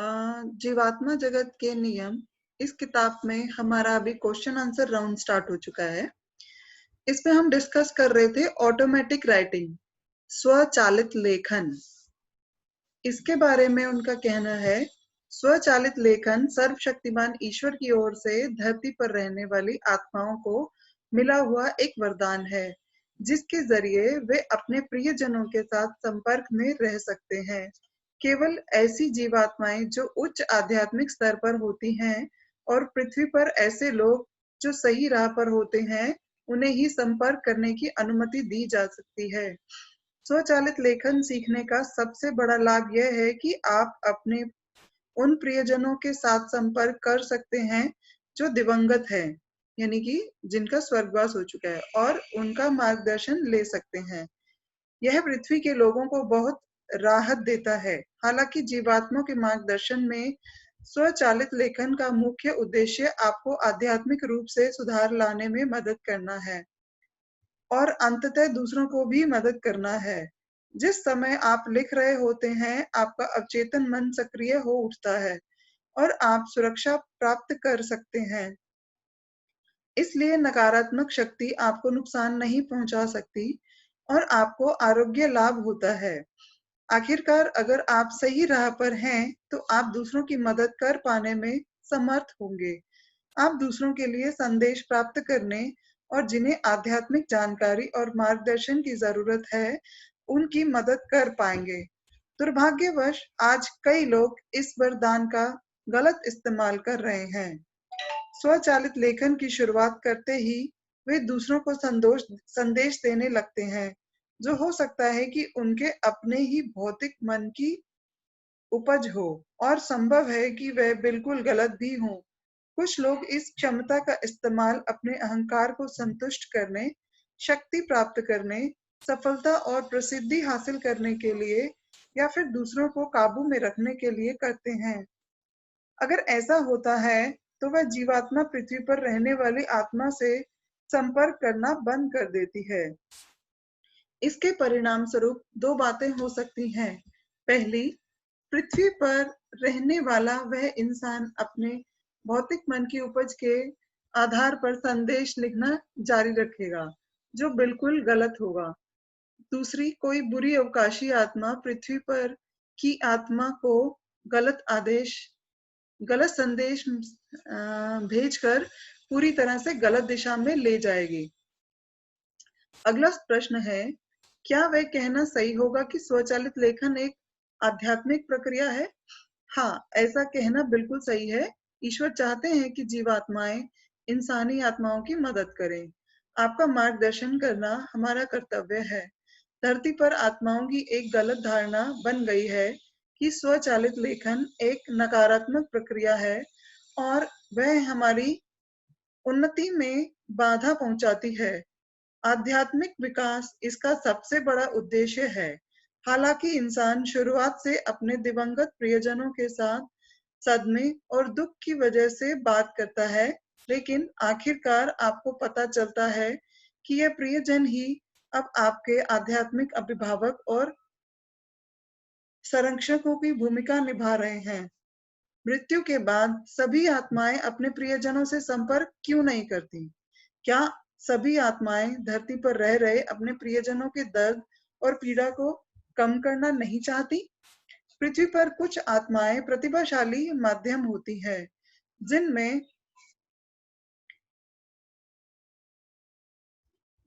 जीवात्मा जगत के नियम इस किताब में हमारा अभी क्वेश्चन आंसर राउंड स्टार्ट हो चुका है। इसमें हम डिस्कस कर रहे थे ऑटोमेटिक राइटिंग, स्वचालित लेखन। इसके बारे में उनका कहना है, स्वचालित लेखन सर्वशक्तिमान ईश्वर की ओर से धरती पर रहने वाली आत्माओं को मिला हुआ एक वरदान है, जिसके जरिए वे अपने प्रियजनों के साथ संपर्क में रह सकते हैं। केवल ऐसी जीवात्माएं जो उच्च आध्यात्मिक स्तर पर होती हैं और पृथ्वी पर ऐसे लोग जो सही राह पर होते हैं, उन्हें ही संपर्क करने की अनुमति दी जा सकती है। स्वचालित लेखन सीखने का सबसे बड़ा लाभ यह है कि आप अपने उन प्रियजनों के साथ संपर्क कर सकते हैं जो दिवंगत हैं, यानी कि जिनका स्वर्गवास हो चुका है, और उनका मार्गदर्शन ले सकते हैं। यह पृथ्वी के लोगों को बहुत राहत देता है। हालांकि जीवात्माओं के मार्गदर्शन में स्वचालित लेखन का मुख्य उद्देश्य आपको आध्यात्मिक रूप से सुधार लाने में मदद करना है और अंततः दूसरों को भी मदद करना है। जिस समय आप लिख रहे होते हैं, आपका अवचेतन मन सक्रिय हो उठता है और आप सुरक्षा प्राप्त कर सकते हैं। इसलिए नकारात्मक शक्ति आपको नुकसान नहीं पहुंचा सकती और आपको आरोग्य लाभ होता है। आखिरकार अगर आप सही राह पर हैं, तो आप दूसरों की मदद कर पाने में समर्थ होंगे। आप दूसरों के लिए संदेश प्राप्त करने और जिन्हें आध्यात्मिक जानकारी और मार्गदर्शन की जरूरत है, उनकी मदद कर पाएंगे। दुर्भाग्यवश आज कई लोग इस वरदान का गलत इस्तेमाल कर रहे हैं। स्वचालित लेखन की शुरुआत करते ही वे दूसरों को संदेश देने लगते हैं, जो हो सकता है कि उनके अपने ही भौतिक मन की उपज हो, और संभव है कि वह बिल्कुल गलत भी हो। कुछ लोग इस क्षमता का इस्तेमाल अपने अहंकार को संतुष्ट करने, शक्ति प्राप्त करने, सफलता और प्रसिद्धि हासिल करने के लिए या फिर दूसरों को काबू में रखने के लिए करते हैं। अगर ऐसा होता है, तो वह जीवात्मा पृथ्वी पर रहने वाली आत्मा से संपर्क करना बंद कर देती है। इसके परिणाम स्वरूप दो बातें हो सकती हैं। पहली, पृथ्वी पर रहने वाला वह इंसान अपने भौतिक मन की उपज के आधार पर संदेश लिखना जारी रखेगा, जो बिल्कुल गलत होगा। दूसरी, कोई बुरी अवकाशी आत्मा पृथ्वी पर की आत्मा को गलत आदेश, गलत संदेश भेजकर पूरी तरह से गलत दिशा में ले जाएगी। अगला प्रश्न है, क्या वह कहना सही होगा कि स्वचालित लेखन एक आध्यात्मिक प्रक्रिया है? हाँ, ऐसा कहना बिल्कुल सही है। ईश्वर चाहते हैं कि जीवात्माएं इंसानी आत्माओं की मदद करें। आपका मार्गदर्शन करना हमारा कर्तव्य है। धरती पर आत्माओं की एक गलत धारणा बन गई है कि स्वचालित लेखन एक नकारात्मक प्रक्रिया है और वह हमारी उन्नति में बाधा पहुंचाती है। आध्यात्मिक विकास इसका सबसे बड़ा उद्देश्य है। हालांकि इंसान शुरुआत से अपने दिवंगत प्रियजनों के साथ सदमे और दुख की वजह से बात करता है, लेकिन आखिरकार आपको पता चलता है कि यह प्रियजन ही अब आपके आध्यात्मिक अभिभावक और संरक्षकों की भूमिका निभा रहे हैं। मृत्यु के बाद सभी आत्माएं अपने प्रियजनों से संपर्क क्यों नहीं करती? क्या सभी आत्माएं धरती पर रह रहे अपने प्रियजनों के दर्द और पीड़ा को कम करना नहीं चाहती? पृथ्वी पर कुछ आत्माएं प्रतिभाशाली माध्यम होती है, जिनमें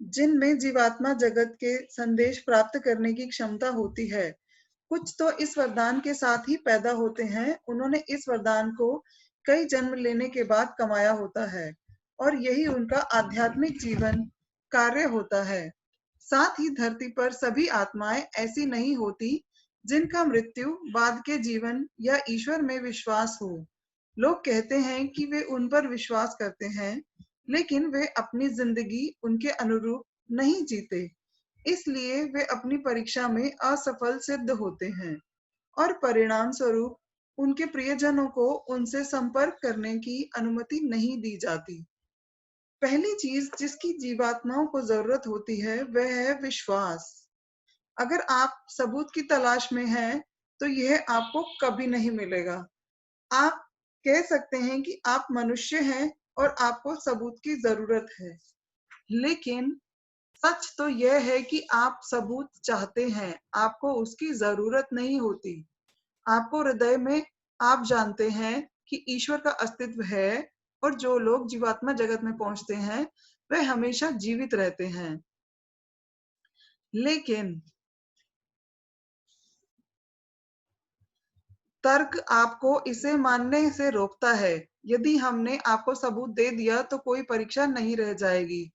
जिनमें जीवात्मा जगत के संदेश प्राप्त करने की क्षमता होती है। कुछ तो इस वरदान के साथ ही पैदा होते हैं। उन्होंने इस वरदान को कई जन्म लेने के बाद कमाया होता है और यही उनका आध्यात्मिक जीवन कार्य होता है। साथ ही धरती पर सभी आत्माएं ऐसी नहीं होती जिनका मृत्यु बाद के जीवन या ईश्वर में विश्वास हो। लोग कहते हैं कि वे उन पर विश्वास करते हैं, लेकिन वे अपनी जिंदगी उनके अनुरूप नहीं जीते, इसलिए वे अपनी परीक्षा में असफल सिद्ध होते हैं और परिणाम स्वरूप उनके प्रियजनों को उनसे संपर्क करने की अनुमति नहीं दी जाती। पहली चीज जिसकी जीवात्माओं को जरूरत होती है, वह है विश्वास। अगर आप सबूत की तलाश में हैं, तो यह आपको कभी नहीं मिलेगा। आप कह सकते हैं कि आप मनुष्य हैं और आपको सबूत की जरूरत है, लेकिन सच तो यह है कि आप सबूत चाहते हैं, आपको उसकी जरूरत नहीं होती। आपको हृदय में आप जानते हैं कि ईश्वर का अस्तित्व है और जो लोग जीवात्मा जगत में पहुंचते हैं वे हमेशा जीवित रहते हैं। लेकिन तर्क आपको इसे मानने से रोकता है। यदि हमने आपको सबूत दे दिया तो कोई परीक्षा नहीं रह जाएगी।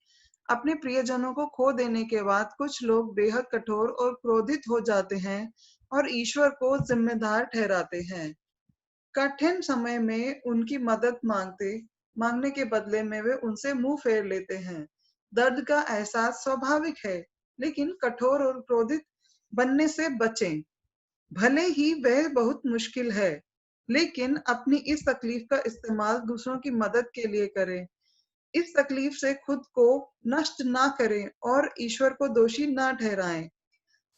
अपने प्रियजनों को खो देने के बाद कुछ लोग बेहद कठोर और क्रोधित हो जाते हैं और ईश्वर को जिम्मेदार ठहराते हैं। कठिन समय में उनकी मदद मांगने के बदले में वे उनसे मुंह फेर लेते हैं। दर्द का एहसास स्वाभाविक है, लेकिन कठोर और क्रोधित बनने से बचें। भले ही वह बहुत मुश्किल है, लेकिन अपनी इस तकलीफ का इस्तेमाल दूसरों की मदद के लिए करें। इस तकलीफ से खुद को नष्ट ना करें और ईश्वर को दोषी ना ठहराएं।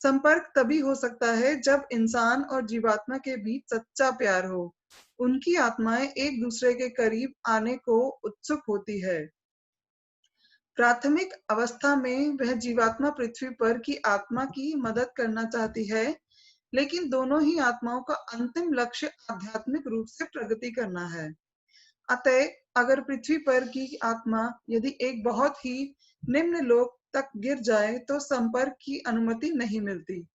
संपर्क तभी हो सकता है जब इंसान और जीवात्मा के बीच सच्चा प्यार हो। उनकी आत्माएं एक दूसरे के करीब आने को उत्सुक होती है। प्राथमिक अवस्था में वह जीवात्मा पृथ्वी पर की आत्मा की मदद करना चाहती है, लेकिन दोनों ही आत्माओं का अंतिम लक्ष्य आध्यात्मिक रूप से प्रगति करना है। अतः अगर पृथ्वी पर की आत्मा यदि एक बहुत ही निम्न लोक तक गिर जाए तो संपर्क की अनुमति नहीं मिलती,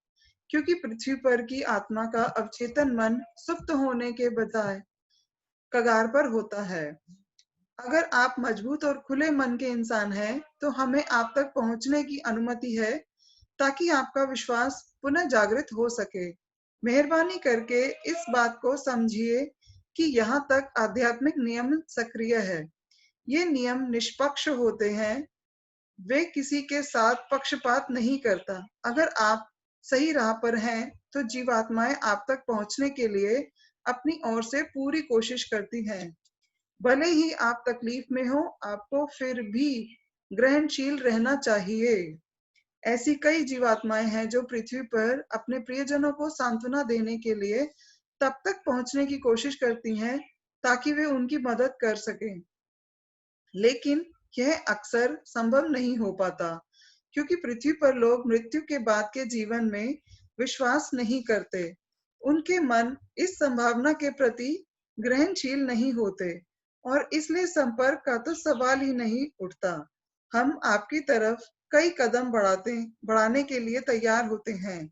क्योंकि पृथ्वी पर की आत्मा का अवचेतन मन सुप्त होने के बजाय कगार पर होता है। अगर आप मजबूत और खुले मन के इंसान हैं, तो हमें आप तक पहुंचने की अनुमति है ताकि आपका विश्वास पुनः जागृत हो सके। मेहरबानी करके इस बात को समझिए कि यहाँ तक आध्यात्मिक नियम सक्रिय है। ये नियम निष्पक्ष होते हैं, वे किसी के साथ पक्षपात नहीं करता। अगर आप सही राह पर हैं, तो जीवात्माएं आप तक पहुंचने के लिए अपनी ओर से पूरी कोशिश करती हैं। भले ही आप तकलीफ में हो, आपको फिर भी ग्रहणशील रहना चाहिए। ऐसी कई जीवात्माएं हैं जो पृथ्वी पर अपने प्रियजनों को सांत्वना देने के लिए तब तक पहुंचने की कोशिश करती हैं ताकि वे उनकी मदद कर सकें, लेकिन यह अक्सर संभव नहीं हो पाता, क्योंकि पृथ्वी पर लोग मृत्यु के बाद के जीवन में विश्वास नहीं करते। उनके मन इस संभावना के प्रति ग्रहणशील नहीं होते और इसलिए संपर्क का तो सवाल ही नहीं उठता। हम आपकी तरफ कई कदम बढ़ाने के लिए तैयार होते हैं,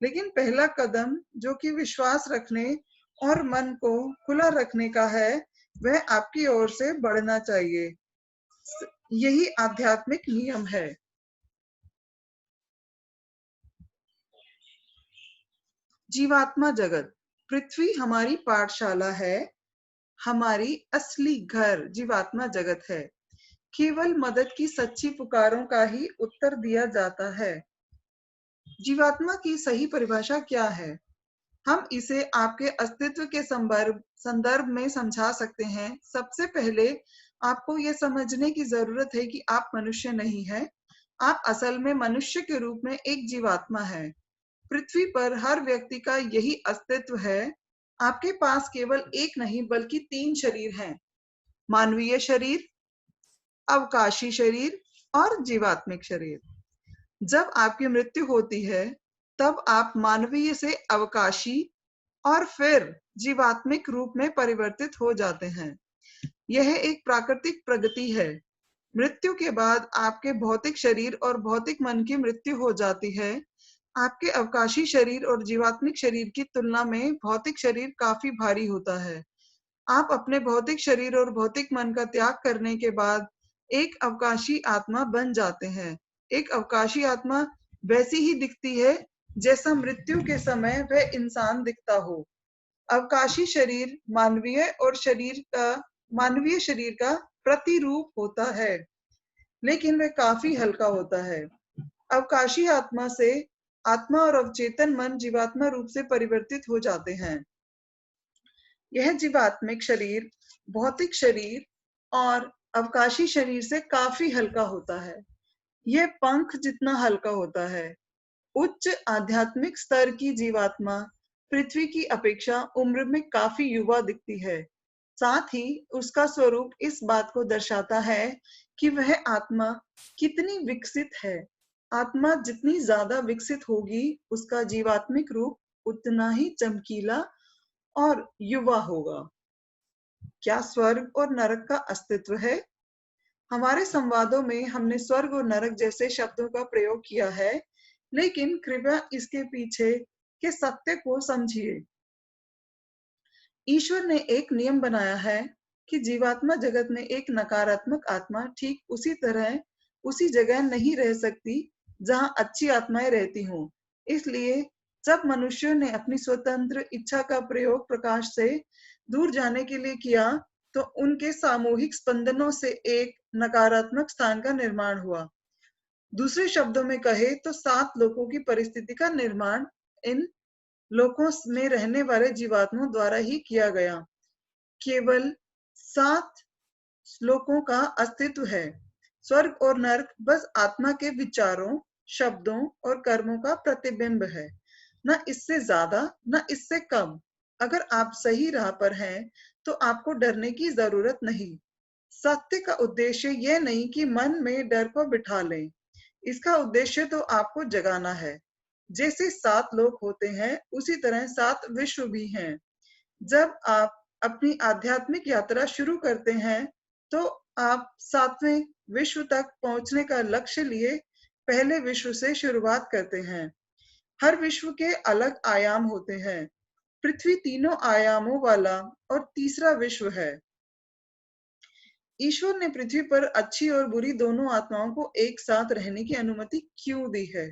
लेकिन पहला कदम जो कि विश्वास रखने और मन को खुला रखने का है, वह आपकी ओर से बढ़ना चाहिए। यही आध्यात्मिक नियम है। जीवात्मा जगत। पृथ्वी हमारी पाठशाला है, हमारी असली घर जीवात्मा जगत है। केवल मदद की सच्ची पुकारों का ही उत्तर दिया जाता है। जीवात्मा की सही परिभाषा क्या है? हम इसे आपके अस्तित्व के संदर्भ में समझा सकते हैं। सबसे पहले आपको यह समझने की जरूरत है कि आप मनुष्य नहीं हैं। आप असल में मनुष्य के रूप में एक जीवात्मा है। पृथ्वी पर हर व्यक्ति का यही अस्तित्व है। आपके पास केवल एक नहीं बल्कि 3 शरीर हैं: मानवीय शरीर, अवकाशी शरीर और जीवात्मिक शरीर। जब आपकी मृत्यु होती है, तब आप मानवीय से अवकाशी और फिर जीवात्मिक रूप में परिवर्तित हो जाते हैं। यह एक प्राकृतिक प्रगति है। मृत्यु के बाद आपके भौतिक शरीर और भौतिक मन की मृत्यु हो जाती है। आपके अवकाशी शरीर और जीवात्मिक शरीर की तुलना में भौतिक शरीर काफी भारी होता है। आप अपने भौतिक शरीर और भौतिक मन का त्याग करने के बाद एक अवकाशी आत्मा बन जाते हैं। एक अवकाशी आत्मा वैसी ही दिखती है जैसा मृत्यु के समय वह इंसान दिखता हो। अवकाशी शरीर मानवीय शरीर का प्रतिरूप होता है, लेकिन वह काफी हल्का होता है। अवकाशी आत्मा से आत्मा और अवचेतन मन जीवात्मा रूप से परिवर्तित हो जाते हैं। यह जीवात्मिक शरीर भौतिक शरीर और अवकाशी शरीर से काफी हल्का होता है। यह पंख जितना हल्का होता है। उच्च आध्यात्मिक स्तर की जीवात्मा पृथ्वी की अपेक्षा उम्र में काफी युवा दिखती है। साथ ही उसका स्वरूप इस बात को दर्शाता है कि वह आत्मा कितनी विकसित है। आत्मा जितनी ज्यादा विकसित होगी, उसका जीवात्मिक रूप उतना ही चमकीला और युवा होगा। क्या स्वर्ग और नरक का अस्तित्व है? हमारे संवादों में हमने स्वर्ग और नरक जैसे शब्दों का प्रयोग किया है, लेकिन कृपया इसके पीछे के सत्य को समझिए। ईश्वर ने एक नियम बनाया है कि जीवात्मा जगत में एक नकारात्मक आत्मा ठीक उसी तरह उसी जगह नहीं रह सकती जहां अच्छी आत्माएं रहती हों। इसलिए जब मनुष्यों ने अपनी स्वतंत्र इच्छा का प्रयोग प्रकाश से दूर जाने के लिए किया, तो उनके सामूहिक स्पंदनों से एक नकारात्मक स्थान का निर्माण हुआ। दूसरे शब्दों में कहे तो 7 लोकों की परिस्थिति का निर्माण इन लोकों में रहने वाले जीवात्माओं द्वारा ही किया गया। केवल 7 लोकों का अस्तित्व है। स्वर्ग और नरक बस आत्मा के विचारों, शब्दों और कर्मों का प्रतिबिंब है, न इससे ज्यादा न इससे कम। अगर आप सही राह पर हैं, तो आपको डरने की जरूरत नहीं। सत्य का उद्देश्य यह नहीं कि मन में डर को बिठा लें। इसका उद्देश्य तो आपको जगाना है। जैसे 7 लोक होते हैं, उसी तरह 7 विश्व भी हैं। जब आप अपनी आध्यात्मिक यात्रा शुरू करते हैं, तो आप 7वें विश्व तक पहुंचने का लक्ष्य लिए पहले विश्व से शुरुआत करते हैं। हर विश्व के अलग आयाम होते हैं। पृथ्वी तीनों आयामों वाला और तीसरा विश्व है। ईश्वर ने पृथ्वी पर अच्छी और बुरी दोनों आत्माओं को एक साथ रहने की अनुमति क्यों दी है?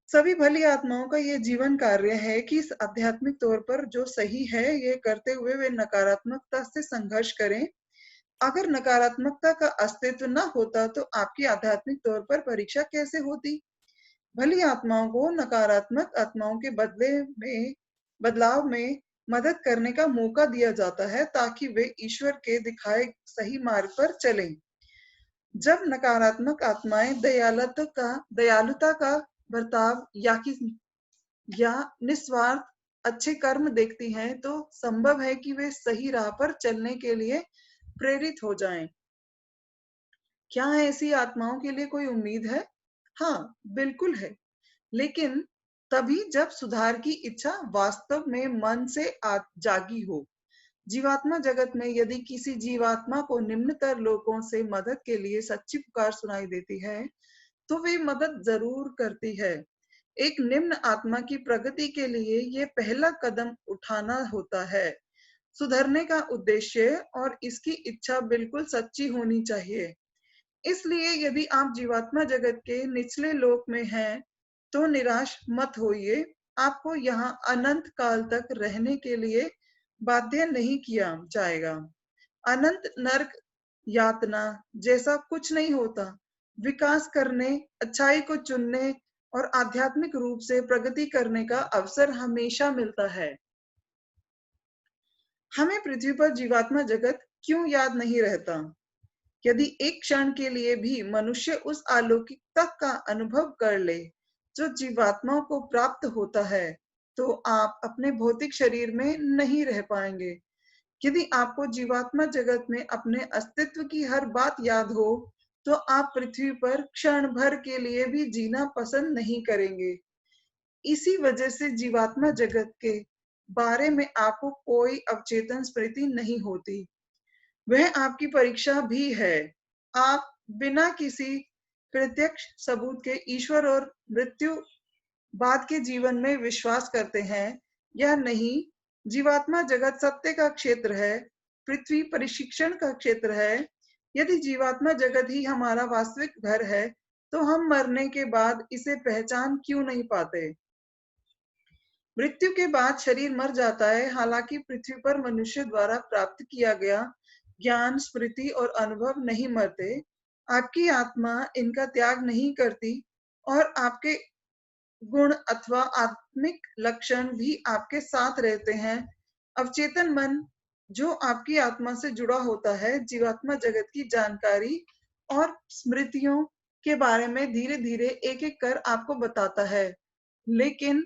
सभी भली आत्माओं का यह जीवन कार्य है कि इस आध्यात्मिक तौर पर जो सही है, ये करते हुए वे नकारात्मकता से संघर्ष करें। अगर नकारात्मकता का अस्तित्व न होता, तो आपकी आध्यात्मिक तौर पर परीक्षा कैसे होती? भली आत्माओं को नकारात्मक आत्माओं के बदलाव में मदद करने का मौका दिया जाता है, ताकि वे ईश्वर के दिखाए सही मार्ग पर चलें। जब नकारात्मक आत्माएं दयालुता का बर्ताव या निस्वार्थ अच्छे कर्म देखती हैं, तो संभव है कि वे सही राह पर चलने के लिए प्रेरित हो जाएं। क्या ऐसी आत्माओं के लिए कोई उम्मीद है? हाँ, बिल्कुल है, लेकिन तभी जब सुधार की इच्छा वास्तव में मन से जागी हो। जीवात्मा जगत में यदि किसी जीवात्मा को निम्नतर लोकों से मदद के लिए सच्ची पुकार सुनाई देती है, तो वे मदद जरूर करती है। एक निम्न आत्मा की प्रगति के लिए ये पहला कदम उठाना होता है। सुधरने का उद्देश्य और इसकी इच्छा बिल्कुल सच्ची होनी चाहिए। इसलिए यदि आप जीवात्मा जगत के निचले लोक में हैं, तो निराश मत होइए। आपको यहाँ अनंत काल तक रहने के लिए बाध्य नहीं किया जाएगा। अनंत नरक यातना जैसा कुछ नहीं होता। विकास करने, अच्छाई को चुनने और आध्यात्मिक रूप से प्रगति करने का अवसर हमेशा मिलता है। हमें पृथ्वी पर जीवात्मा जगत क्यों याद नहीं रहता? यदि एक क्षण के लिए भी मनुष्य उस अलौकिकता का अनुभव कर ले जो जीवात्माओं को प्राप्त होता है, तो आप अपने भौतिक शरीर में नहीं रह पाएंगे। यदि आपको जीवात्मा जगत में अपने अस्तित्व की हर बात याद हो, तो आप पृथ्वी पर क्षण भर के लिए भी जीना पसंद नहीं करेंगे। इसी वजह से जीवात्मा जगत के बारे में आपको कोई अवचेतन स्मृति नहीं होती। वह आपकी परीक्षा भी है। आप बिना किसी प्रत्यक्ष सबूत के ईश्वर और मृत्यु बाद के जीवन में विश्वास करते हैं या नहीं? जीवात्मा जगत सत्य का क्षेत्र है, पृथ्वी प्रशिक्षण का क्षेत्र है। यदि जीवात्मा जगत ही हमारा वास्तविक घर है, तो हम मरने के बाद इसे पहचान क्यों नहीं पाते? मृत्यु के बाद शरीर मर जाता है, हालांकि पृथ्वी पर मनुष्य द्वारा प्राप्त किया गया ज्ञान, स्मृति और अनुभव नहीं मरते। आपकी आत्मा इनका त्याग नहीं करती और आपके गुण अथवा आत्मिक लक्षण भी आपके साथ रहते हैं। अवचेतन मन जो आपकी आत्मा से जुड़ा होता है, जीवात्मा जगत की जानकारी और स्मृतियों के बारे में धीरे धीरे एक एक कर आपको बताता है। लेकिन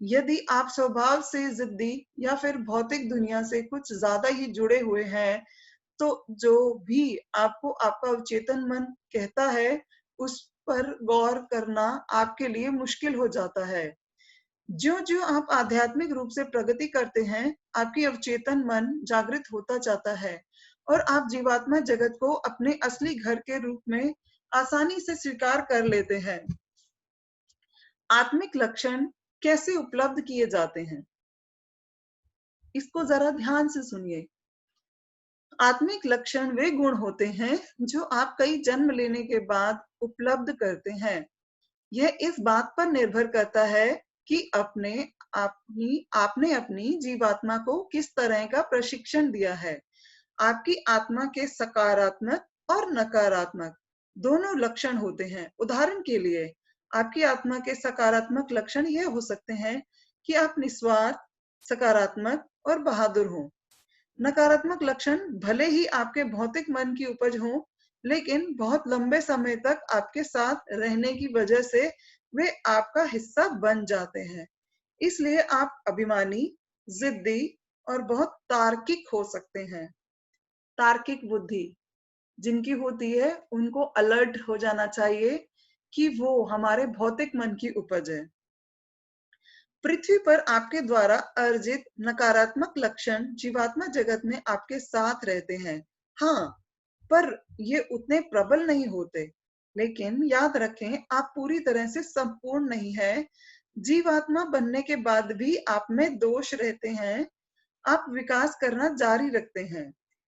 यदि आप स्वभाव से जिद्दी या फिर भौतिक दुनिया से कुछ ज्यादा ही जुड़े हुए हैं, तो जो भी आपको आपका अवचेतन मन कहता है उस पर गौर करना आपके लिए मुश्किल हो जाता है। ज्यों ज्यों आप आध्यात्मिक रूप से प्रगति करते हैं, आपकी अवचेतन मन जागृत होता जाता है और आप जीवात्मा जगत को अपने असली घर के रूप में आसानी से स्वीकार कर लेते हैं। आत्मिक लक्षण कैसे उपलब्ध किए जाते हैं, इसको जरा ध्यान से सुनिए। आत्मिक लक्षण वे गुण होते हैं जो आप कई जन्म लेने के बाद उपलब्ध करते हैं। यह इस बात पर निर्भर करता है कि आपने अपनी जीवात्मा को किस तरह का प्रशिक्षण दिया है। आपकी आत्मा के सकारात्मक और नकारात्मक दोनों लक्षण होते हैं। उदाहरण के लिए, आपकी आत्मा के सकारात्मक लक्षण यह हो सकते हैं कि आप निस्वार्थ, सकारात्मक और बहादुर हों। नकारात्मक लक्षण भले ही आपके भौतिक मन की उपज हो, लेकिन बहुत लंबे समय तक आपके साथ रहने की वजह से वे आपका हिस्सा बन जाते हैं। इसलिए आप अभिमानी, जिद्दी और बहुत तार्किक हो सकते हैं। तार्किक बुद्धि जिनकी होती है, उनको अलर्ट हो जाना चाहिए कि वो हमारे भौतिक मन की उपज है। पृथ्वी पर आपके द्वारा अर्जित नकारात्मक लक्षण जीवात्मा जगत में आपके साथ रहते हैं, हाँ, पर ये उतने प्रबल नहीं होते। लेकिन याद रखें, आप पूरी तरह से संपूर्ण नहीं है। जीवात्मा बनने के बाद भी आप में दोष रहते हैं। आप विकास करना जारी रखते हैं,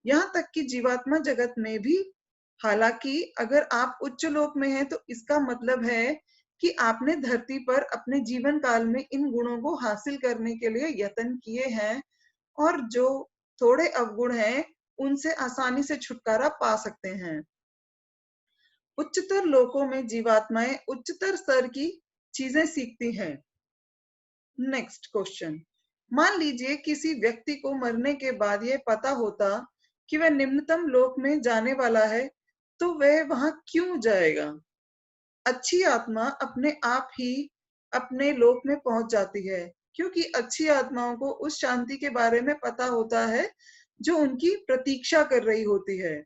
यहाँ तक कि जीवात्मा जगत में भी। हालांकि अगर आप उच्च लोक में हैं, तो इसका मतलब है कि आपने धरती पर अपने जीवन काल में इन गुणों को हासिल करने के लिए यत्न किए हैं, और जो थोड़े अवगुण हैं, उनसे आसानी से छुटकारा पा सकते हैं। उच्चतर लोकों में जीवात्माएं उच्चतर स्तर की चीजें सीखती हैं। Next question. मान लीजिए किसी व्यक्ति को मरने के बाद यह पता होता कि वह निम्नतम लोक में जाने वाला है, तो वह वहां क्यों जाएगा? अच्छी आत्मा अपने आप ही अपने लोक में पहुंच जाती है, क्योंकि अच्छी आत्माओं को उस शांति के बारे में पता होता है जो उनकी प्रतीक्षा कर रही होती है।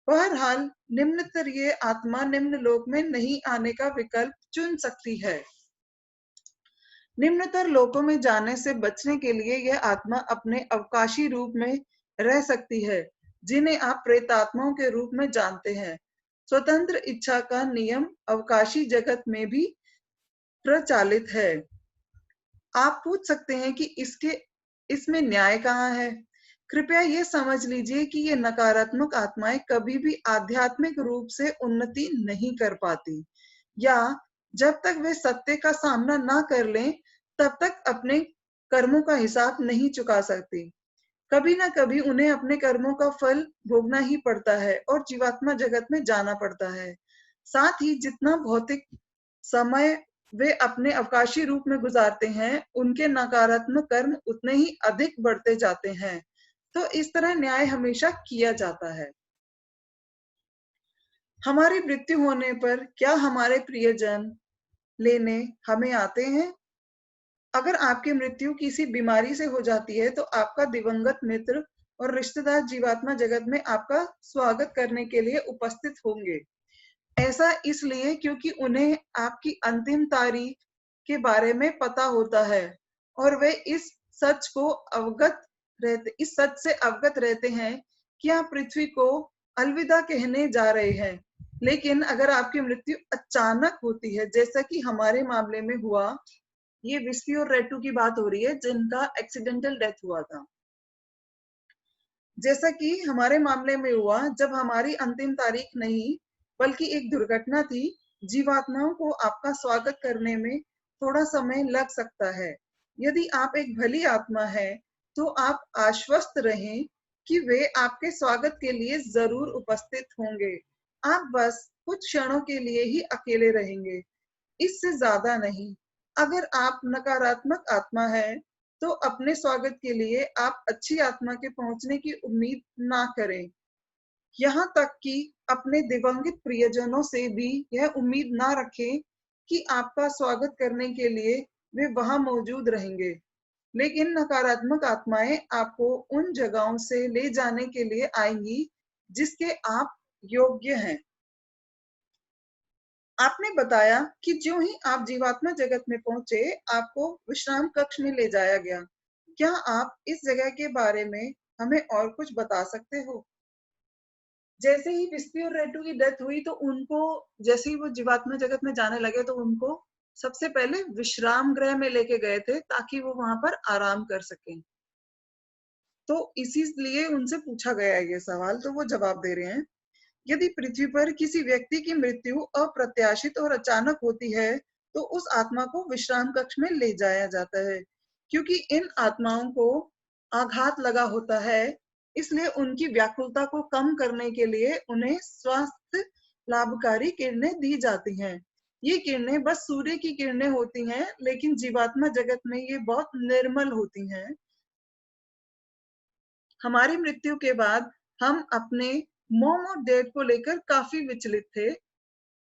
बहरहाल, निम्नतरीय आत्मा निम्न लोक में नहीं आने का विकल्प चुन सकती है। निम्नतर लोकों में जाने से बचने के लिए यह आत्मा अपने अवकाशी रूप में रह सकती है, जिन्हें आप प्रेतात्माओं के रूप में जानते हैं। स्वतंत्र इच्छा का नियम अवकाशी जगत में भी प्रचलित है। आप पूछ सकते हैं कि इसमें न्याय कहाँ है? कृपया ये समझ लीजिए कि ये नकारात्मक आत्माएं कभी भी आध्यात्मिक रूप से उन्नति नहीं कर पाती, या जब तक वे सत्य का सामना ना कर लें, तब तक अपने कर्मों का हिसाब नहीं चुका सकती। कभी ना कभी उन्हें अपने कर्मों का फल भोगना ही पड़ता है और जीवात्मा जगत में जाना पड़ता है। साथ ही जितना भौतिक समय वे अपने अवकाशी रूप में गुजारते हैं, उनके नकारात्मक कर्म उतने ही अधिक बढ़ते जाते हैं। तो इस तरह न्याय हमेशा किया जाता है। हमारी मृत्यु होने पर क्या हमारे प्रियजन लेने हमें आते हैं? अगर आपकी मृत्यु किसी बीमारी से हो जाती है, तो आपका दिवंगत मित्र और रिश्तेदार जीवात्मा जगत में आपका स्वागत करने के लिए उपस्थित होंगे। ऐसा इसलिए क्योंकि उन्हें आपकी अंतिम तारीख के बारे में पता होता है और वे इस सच से अवगत रहते हैं कि आप पृथ्वी को अलविदा कहने जा रहे हैं। लेकिन अगर आपकी मृत्यु अचानक होती है, जैसा कि हमारे मामले में हुआ, ये विस्की और रेटू की बात हो रही है जिनका एक्सीडेंटल डेथ हुआ था। जैसा कि हमारे मामले में हुआ, जब हमारी अंतिम तारीख नहीं बल्कि एक दुर्घटना थी, जीवात्माओं को आपका स्वागत करने में थोड़ा समय लग सकता है। यदि आप एक भली आत्मा है, तो आप आश्वस्त रहें कि वे आपके स्वागत के लिए जरूर उपस्थित होंगे। आप बस कुछ क्षणों के लिए ही अकेले रहेंगे, इससे ज्यादा नहीं। अगर आप नकारात्मक आत्मा है, तो अपने स्वागत के लिए आप अच्छी आत्मा के पहुंचने की उम्मीद ना करें। यहाँ तक कि अपने दिवंगित प्रियजनों से भी यह उम्मीद ना रखें कि आपका स्वागत करने के लिए वे वहां मौजूद रहेंगे, लेकिन नकारात्मक आत्माएं आपको उन जगहों से ले जाने के लिए आएंगी जिसके आप योग्य हैं। आपने बताया कि जो ही आप जीवात्मा जगत में पहुंचे, आपको विश्राम कक्ष में ले जाया गया। क्या आप इस जगह के बारे में हमें और कुछ बता सकते हो? जैसे ही विस्पी और रेटू की डेथ हुई तो उनको, जैसे ही वो जीवात्मा जगत में जाने लगे तो उनको सबसे पहले विश्राम गृह में लेके गए थे ताकि वो वहां पर आराम कर सकें। तो इसीलिए उनसे पूछा गया है ये सवाल, तो वो जवाब दे रहे हैं। यदि पृथ्वी पर किसी व्यक्ति की मृत्यु अप्रत्याशित और अचानक होती है तो उस आत्मा को विश्राम कक्ष में ले जाया जाता है, क्योंकि इन आत्माओं को आघात लगा होता है, इसलिए उनकी व्याकुलता को कम करने के लिए उन्हें स्वास्थ्य लाभकारी किरणें दी जाती हैं। ये किरणें बस सूर्य की किरणें होती हैं, लेकिन जीवात्मा जगत में ये बहुत निर्मल होती हैं। हमारी मृत्यु के बाद हम अपने मॉम और डैड को लेकर काफी विचलित थे,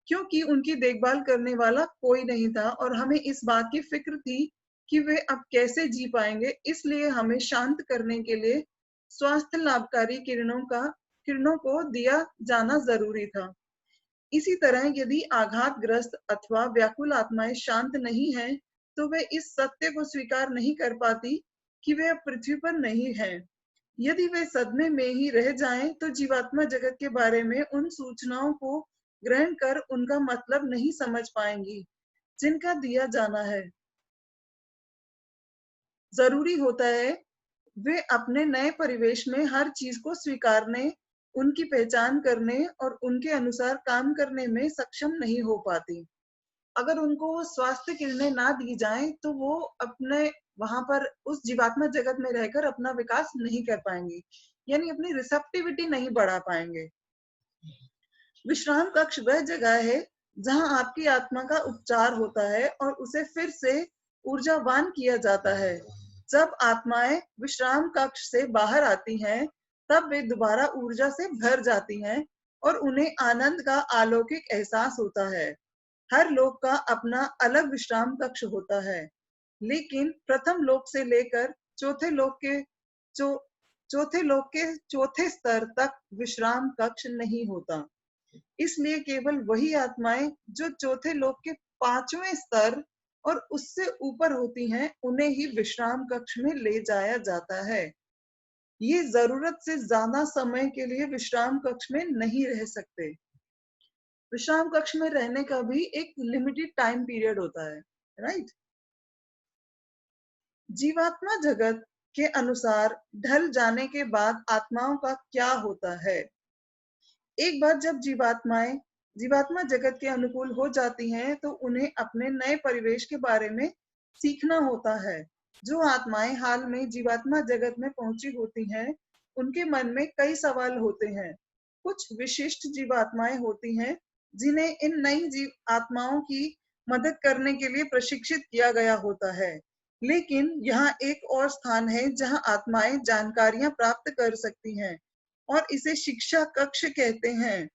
क्योंकि उनकी देखभाल करने वाला कोई नहीं था और हमें इस बात की फिक्र थी कि वे अब कैसे जी पाएंगे। इसलिए हमें शांत करने के लिए स्वास्थ्य लाभकारी किरणों को दिया जाना जरूरी था। इसी तरह यदि आघातग्रस्त अथवा व्याकुल आत्माएं शांत नहीं हैं, तो वे इस सत्य को स्वीकार नहीं कर पाती कि वे अब पृथ्वी पर नहीं हैं। यदि वे सदमे में ही रह जाएं, तो जीवात्मा जगत के बारे में उन सूचनाओं को ग्रहण कर उनका मतलब नहीं समझ पाएंगी जिनका दिया जाना है। जरूरी होता है वे अपने नए परिवेश में हर चीज को स्वीकारने, उनकी पहचान करने और उनके अनुसार काम करने में सक्षम नहीं हो पाती। अगर उनको वो स्वास्थ्य किरणें ना दी जाएं, तो वो अपने वहां पर उस जीवात्मा जगत में रहकर अपना विकास नहीं कर पाएंगे, यानी अपनी रिसेप्टिविटी नहीं बढ़ा पाएंगे। विश्राम कक्ष वह जगह है जहां आपकी आत्मा का उपचार होता है और उसे फिर से ऊर्जावान किया जाता है। जब आत्माएं विश्राम कक्ष से बाहर आती हैं, तब वे दोबारा ऊर्जा से भर जाती हैं और उन्हें आनंद का अलौकिक एहसास होता है। हर लोक का अपना अलग विश्राम कक्ष होता है, लेकिन प्रथम लोक से लेकर चौ, चौथे लोक के चौथे स्तर तक विश्राम कक्ष नहीं होता। इसलिए केवल वही आत्माएं जो चौथे लोक के पांचवें स्तर और उससे ऊपर होती हैं, उन्हें ही विश्राम कक्ष में ले जाया जाता है। ये जरूरत से ज्यादा समय के लिए विश्राम कक्ष में नहीं रह सकते। विश्राम कक्ष में रहने का भी एक लिमिटेड टाइम पीरियड होता है, राइट? जीवात्मा जगत के अनुसार ढल जाने के बाद आत्माओं का क्या होता है? एक बार जब जीवात्मा जगत के अनुकूल हो जाती हैं, तो उन्हें अपने नए परिवेश के बारे में सीखना होता है। जो आत्माएं हाल में जीवात्मा जगत में पहुंची होती हैं, उनके मन में कई सवाल होते हैं। कुछ विशिष्ट जीवात्माएं होती हैं जिन्हें इन नई जीव आत्माओं की मदद करने के लिए प्रशिक्षित किया गया होता है। लेकिन यहाँ एक और स्थान है जहाँ आत्माएं जानकारियां प्राप्त कर सकती हैं और इसे शिक्षा कक्ष कहते हैं।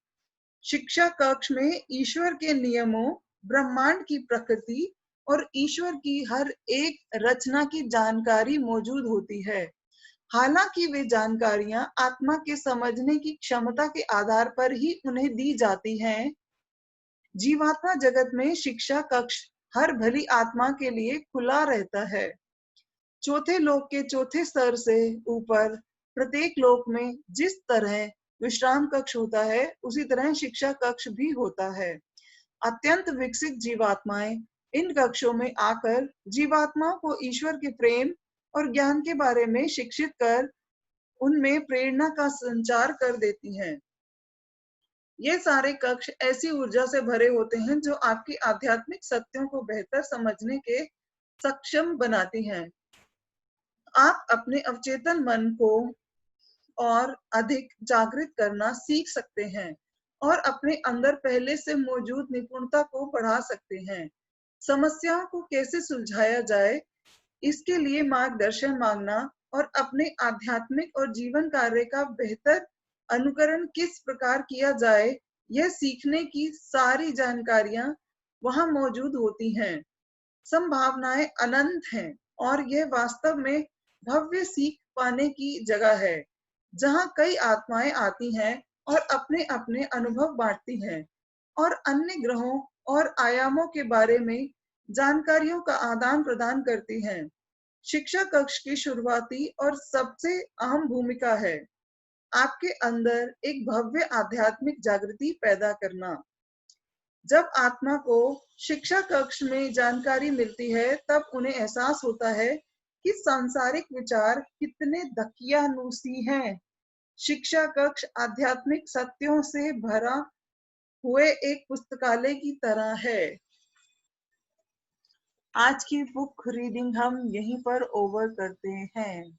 शिक्षा कक्ष में ईश्वर के नियमों, ब्रह्मांड की प्रकृति और ईश्वर की हर एक रचना की जानकारी मौजूद होती है। हालांकि वे जानकारियां आत्मा के समझने की क्षमता के आधार पर ही उन्हें दी जाती हैं। जीवात्मा जगत में शिक्षा कक्ष हर भली आत्मा के लिए खुला रहता है। चौथे लोक के चौथे स्तर से ऊपर प्रत्येक लोक में जिस तरह विश्राम कक्ष होता है, उसी तरह शिक्षा कक्ष भी होता है। अत्यंत विकसित जीवात्माएं इन कक्षों में आकर जीवात्माओं को ईश्वर के प्रेम और ज्ञान के बारे में शिक्षित कर उनमें प्रेरणा का संचार कर देती हैं। ये सारे कक्ष ऐसी ऊर्जा से भरे होते हैं जो आपकी आध्यात्मिक सत्यों को बेहतर समझने के सक्षम बनाती हैं। आप अपने अवचेतन मन को और अधिक जागृत करना सीख सकते हैं और अपने अंदर पहले से मौजूद निपुणता को बढ़ा सकते हैं। समस्याओं को कैसे सुलझाया जाए, इसके लिए मार्गदर्शन मांगना और अपने आध्यात्मिक और जीवन कार्य का बेहतर अनुकरण किस प्रकार किया जाए, यह सीखने की सारी जानकारियां वहां मौजूद होती हैं। संभावनाएं अनंत हैं और यह वास्तव में भव्य सीख पाने की जगह है, जहां कई आत्माएं आती हैं और अपने अपने अनुभव बांटती हैं और अन्य ग्रहों और आयामों के बारे में जानकारियों का आदान प्रदान करती हैं। शिक्षा कक्ष की शुरुआती और सबसे अहम भूमिका है आपके अंदर एक भव्य आध्यात्मिक जागृति पैदा करना। जब आत्मा को शिक्षा कक्ष में जानकारी मिलती है, तब उन्हें एहसास होता है कि सांसारिक विचार कितने दकियानूसी हैं। शिक्षा कक्ष आध्यात्मिक सत्यों से भरा हुए एक पुस्तकालय की तरह है। आज की बुक रीडिंग हम यहीं पर ओवर करते हैं।